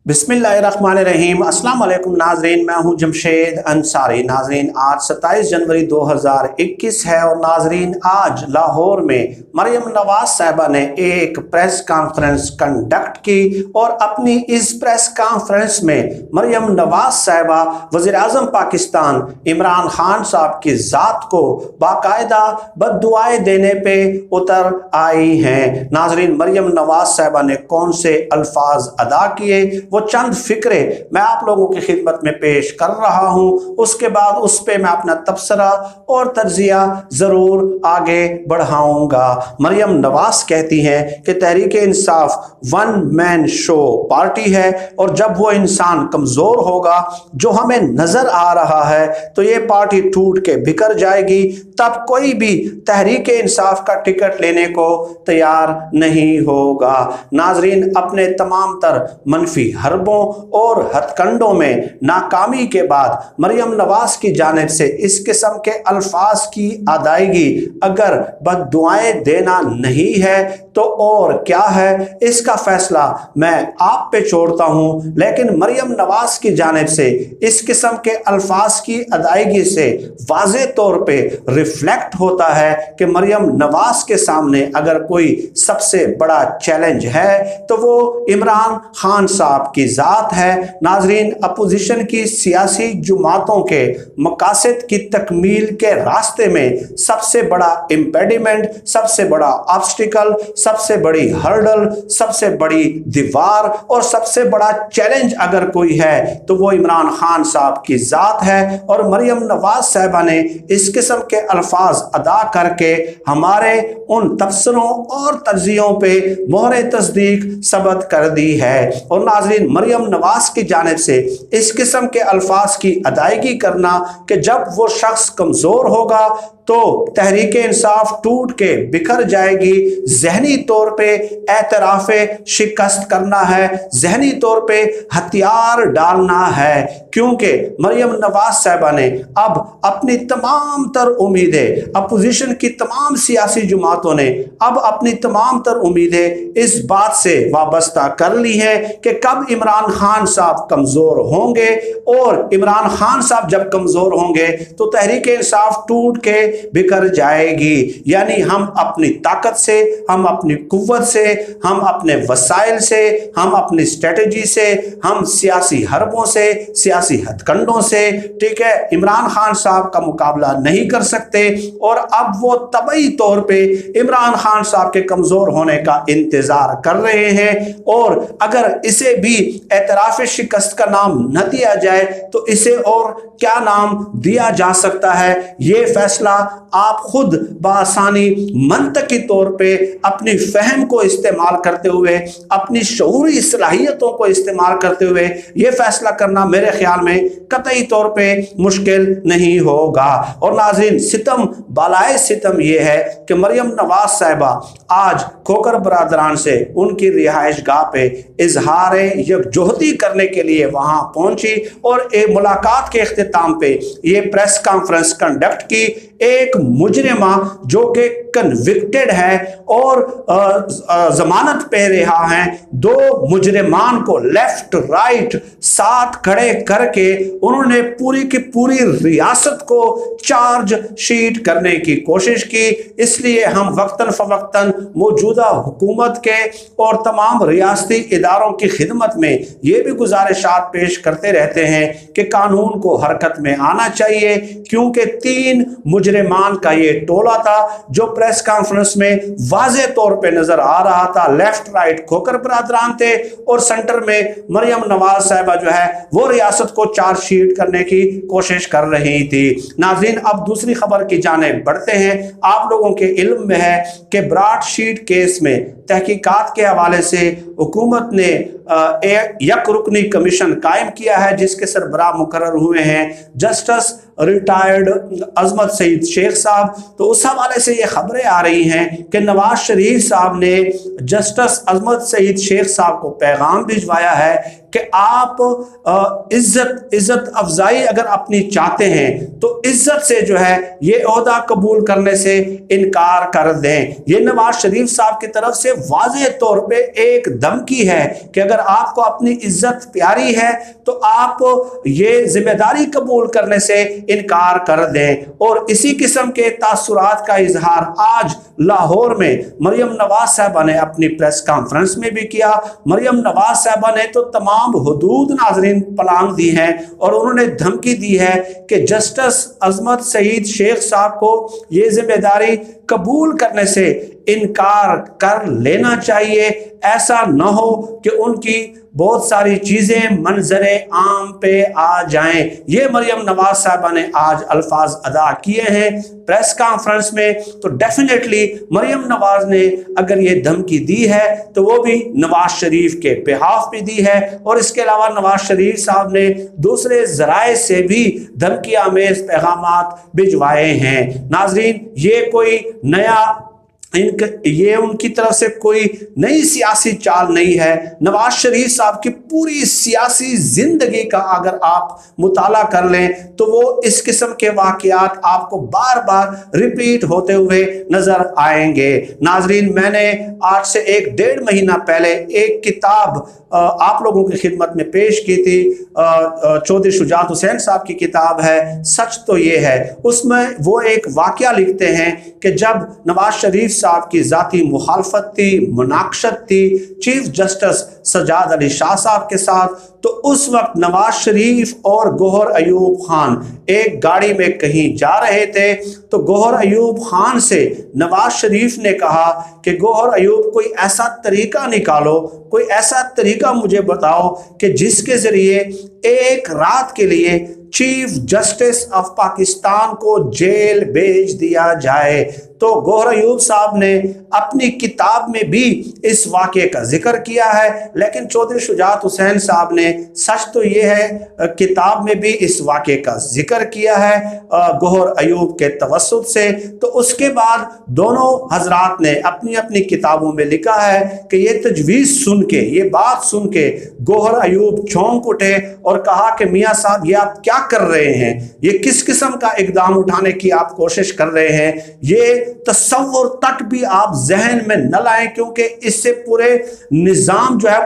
بسم اللہ الرحمن الرحیم۔ السلام علیکم ناظرین، میں ہوں جمشید انصاری۔ ناظرین آج 27 جنوری 2021 ہے اور ناظرین آج لاہور میں مریم نواز صاحبہ نے ایک پریس کانفرنس کنڈکٹ کی اور اپنی اس پریس کانفرنس میں مریم نواز صاحبہ وزیر اعظم پاکستان عمران خان صاحب کی ذات کو باقاعدہ بددعائیں دینے پہ اتر آئی ہیں۔ ناظرین مریم نواز صاحبہ نے کون سے الفاظ ادا کیے وہ چند فکرے میں آپ لوگوں کی خدمت میں پیش کر رہا ہوں، اس کے بعد اس پہ میں اپنا تبصرہ اور تجزیہ ضرور آگے بڑھاؤں گا۔ مریم نواز کہتی ہیں کہ تحریک انصاف ون مین شو پارٹی ہے اور جب وہ انسان کمزور ہوگا جو ہمیں نظر آ رہا ہے تو یہ پارٹی ٹوٹ کے بکھر جائے گی، تب کوئی بھی تحریک انصاف کا ٹکٹ لینے کو تیار نہیں ہوگا۔ ناظرین اپنے تمام تر منفی حربوں اور ہتھ کنڈوں میں ناکامی کے بعد مریم نواز کی جانب سے اس قسم کے الفاظ کی ادائیگی اگر بددعائیں دینا نہیں ہے تو اور کیا ہے، اس کا فیصلہ میں آپ پہ چھوڑتا ہوں، لیکن مریم نواز کی جانب سے اس قسم کے الفاظ کی ادائیگی سے واضح طور پہ ریفلیکٹ ہوتا ہے کہ مریم نواز کے سامنے اگر کوئی سب سے بڑا چیلنج ہے تو وہ عمران خان صاحب کی ذات ہے۔ ناظرین اپوزیشن کی سیاسی جماعتوں کے مقاصد کی تکمیل کے راستے میں سب سے بڑا امپیڈیمنٹ، سب سے بڑا آبسٹیکل، سب سے بڑی ہرڈل، سب سے بڑی دیوار اور سب سے بڑا چیلنج اگر کوئی ہے تو وہ عمران خان صاحب کی ذات ہے، اور مریم نواز صاحبہ نے اس قسم کے الفاظ ادا کر کے ہمارے ان تبصروں اور تجزیوں پہ مہر تصدیق ثبت کر دی ہے۔ اور ناظرین مریم نواز کی جانب سے اس قسم کے الفاظ کی ادائیگی کرنا کہ جب وہ شخص کمزور ہوگا تو تحریک انصاف ٹوٹ کے بکھر جائے گی، ذہنی طور پہ اعتراف شکست کرنا ہے، ذہنی طور پہ ہتھیار ڈالنا ہے، کیونکہ مریم نواز صاحبہ نے اب اپنی تمام تر امیدیں، اپوزیشن کی تمام سیاسی جماعتوں نے اب اپنی تمام تر امیدیں اس بات سے وابستہ کر لی ہیں کہ کب عمران خان صاحب کمزور ہوں گے، اور عمران خان صاحب جب کمزور ہوں گے تو تحریک انصاف ٹوٹ کے بکھر جائے گی۔ یعنی ہم اپنی طاقت سے، ہم اپنی قوت سے، ہم اپنے وسائل سے، ہم اپنی اسٹریٹجی سے، ہم سیاسی حربوں سے، سیاسی ہتھ کنڈوں سے، ٹھیک ہے، عمران خان صاحب کا مقابلہ نہیں کر سکتے، اور اب وہ طبعی طور پہ عمران خان صاحب کے کمزور ہونے کا انتظار کر رہے ہیں، اور اگر اسے بھی اعتراف شکست کا نام نہ دیا جائے تو اسے اور کیا نام دیا جا سکتا ہے، یہ فیصلہ آپ خود بآسانی منطقی طور پہ اپنی فہم کو استعمال کرتے ہوئے، اپنی شعوری صلاحیتوں کو استعمال کرتے ہوئے یہ فیصلہ کرنا میرے خیال میں قطعی طور پہ مشکل نہیں ہوگا۔ اور ناظرین ستم بالائے ستم یہ ہے کہ مریم نواز صاحبہ آج کھوکر برادران سے ان کی رہائش گاہ پہ اظہار یکجہتی کرنے کے لیے وہاں پہنچی اور ایک ملاقات کے اختتام پہ یہ پریس کانفرنس کنڈکٹ کی۔ ایک مجرمہ جو کہ کنوکٹڈ ہے اور ضمانت پہ رہا ہے، دو مجرمان کو لیفٹ رائٹ ساتھ کھڑے کر کے انہوں نے پوری کی پوری ریاست کو چارج شیٹ کرنے کی کوشش کی۔ اس لیے ہم وقتاً فوقتاً موجودہ حکومت کے اور تمام ریاستی اداروں کی خدمت میں یہ بھی گزارشات پیش کرتے رہتے ہیں کہ قانون کو حرکت میں آنا چاہیے، کیونکہ تین مجرمان کا یہ ٹولہ تھا جو پریس کانفرنس میں واضح طور پہ نظر آ رہا تھا۔ لیفٹ رائٹ کھوکر برادران تھے اور سنٹر میں مریم نواز صاحبہ جو ہے وہ ریاست کو چارج شیٹ کرنے کی کوشش کر رہی تھی۔ ناظرین اب دوسری خبر کی جانب بڑھتے ہیں۔ آپ لوگوں کے علم میں ہے کہ براڈ شیٹ کیس میں تحقیقات کے حوالے سے حکومت نے یک رکنی کمیشن قائم کیا ہے جس کے سربراہ مقرر ہوئے ہیں جسٹس ریٹائرڈ عظمت سعید شیخ صاحب۔ تو اس حوالے سے یہ خبریں آ رہی ہیں کہ نواز شریف صاحب نے جسٹس عظمت سعید شیخ صاحب کو پیغام بھجوایا ہے کہ آپ عزت افزائی اگر اپنی چاہتے ہیں تو عزت سے جو ہے یہ عہدہ قبول کرنے سے انکار کر دیں۔ یہ نواز شریف صاحب کی طرف سے واضح طور پہ ایک دھمکی ہے کہ اگر آپ کو اپنی عزت پیاری ہے تو آپ یہ ذمہ داری قبول کرنے سے انکار کر دیں۔ اور اسی قسم کے تاثرات کا اظہار آج لاہور میں مریم نواز صاحبہ نے اپنی پریس کانفرنس میں بھی کیا۔ مریم نواز صاحبہ نے تو تمام حدود ناظرین پلانگ دی ہیں اور انہوں نے دھمکی دی ہے کہ جسٹس عظمت سعید شیخ صاحب کو یہ ذمہ داری قبول کرنے سے انکار کر لینا چاہیے، ایسا نہ ہو کہ ان کی بہت ساری چیزیں منظر عام پہ آ جائیں۔ یہ مریم نواز صاحبہ نے آج الفاظ ادا کیے ہیں پریس کانفرنس میں۔ تو ڈیفینیٹلی مریم نواز نے اگر یہ دھمکی دی ہے تو وہ بھی نواز شریف کے بہاف پہ دی ہے، اور اس کے علاوہ نواز شریف صاحب نے دوسرے ذرائع سے بھی دھمکی آمیز پیغامات بھجوائے ہیں۔ ناظرین، یہ کوئی نیا یہ ان کی طرف سے کوئی نئی سیاسی چال نہیں ہے۔ نواز شریف صاحب کی پوری سیاسی زندگی کا اگر آپ مطالعہ کر لیں تو وہ اس قسم کے واقعات آپ کو بار بار ریپیٹ ہوتے ہوئے نظر آئیں گے۔ ناظرین، میں نے آج سے 1-1.5 مہینہ پہلے ایک کتاب آپ لوگوں کی خدمت میں پیش کی تھی، چودھری شجاعت حسین صاحب کی کتاب ہے سچ تو یہ ہے۔ اس میں وہ ایک واقعہ لکھتے ہیں کہ جب نواز شریف صاحب کی ذاتی مخالفت تھی، مناقشت تھی چیف جسٹس سجاد علی شاہ صاحب کے ساتھ، تو اس وقت نواز شریف اور گوہر ایوب خان ایک گاڑی میں کہیں جا رہے تھے، تو گوہر ایوب خان سے نواز شریف نے کہا کہ گوہر ایوب کوئی ایسا طریقہ نکالو، کوئی ایسا طریقہ مجھے بتاؤ کہ جس کے ذریعے ایک رات کے لیے چیف جسٹس آف پاکستان کو جیل بھیج دیا جائے۔ تو گوہر ایوب صاحب نے اپنی کتاب میں بھی اس واقعے کا ذکر کیا ہے، لیکن چودھری شجاعت حسین صاحب نے سچ تو یہ ہے کتاب میں بھی اس واقعے کا ذکر کیا ہے گوہر ایوب کے توسط سے۔ تو اس کے بعد دونوں حضرات نے اپنی اپنی کتابوں میں لکھا ہے کہ یہ تجویز سن کے، یہ بات سن کے گوہر ایوب چونک اٹھے اور کہا کہ میاں صاحب یہ آپ کیا کر رہے ہیں، یہ کس قسم کا اقدام اٹھانے کی آپ کوشش کر رہے ہیں، یہ تصور تک بھی آپ ذہن میں نہ لائیں، کیونکہ اس سے پورے نظام جو ہے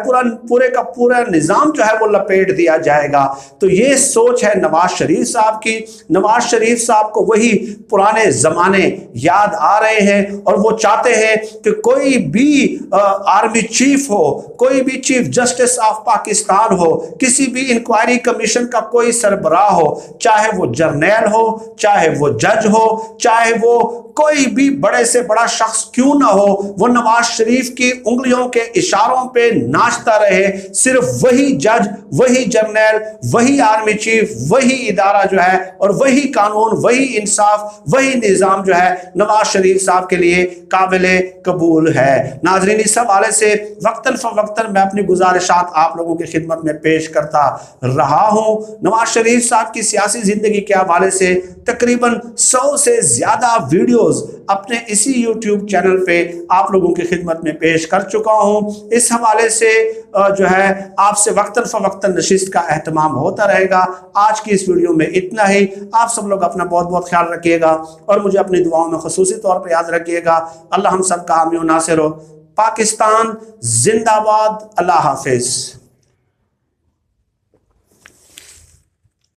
پورے کا پورا نظام جو ہے وہ لپیٹ دیا جائے گا۔ تو یہ سوچ ہے نواز شریف صاحب کی۔ نواز شریف صاحب کو وہی پرانے زمانے یاد آ رہے ہیں اور وہ چاہتے ہیں کہ کوئی بھی آرمی چیف ہو، کوئی بھی چیف جسٹس آف پاکستان ہو، کسی بھی انکوائری کمیشن کا کوئی سربراہ ہو، چاہے وہ جرنیل ہو، چاہے وہ جج ہو، چاہے وہ کوئی بھی بڑے سے بڑا شخص کیوں نہ ہو، وہ نواز شریف کی انگلیوں کے اشاروں پہ ناچتا رہے۔ صرف وہی جج، وہی جرنیل، وہی آرمی چیف، وہی ادارہ جو ہے اور وہی قانون، وہی انصاف، وہی نظام جو ہے نواز شریف صاحب کے لیے قابل قبول ہے۔ ناظرین، اس حوالے سے وقتاً فوقتاً میں اپنی گزارشات آپ لوگوں کی خدمت میں پیش کرتا رہا ہوں۔ نواز شریف صاحب کی سیاسی زندگی کے حوالے سے تقریباً 100 سے زیادہ ویڈیوز اپنے اسی یوٹیوب چینل پہ آپ لوگوں کی خدمت میں پیش کر چکا ہوں۔ اس حوالے سے جو ہے آپ سے وقتاً فوقتاً نشست کا اہتمام ہوتا رہے گا۔ آج کی اس ویڈیو میں اتنا ہی۔ آپ سب لوگ اپنا بہت بہت خیال رکھیے گا اور مجھے اپنی دعاؤں میں خصوصی طور پہ یاد رکھیے گا۔ اللہ ہم سب کا حامی و ناصر ہو۔ پاکستان زندہ باد۔ اللہ حافظ۔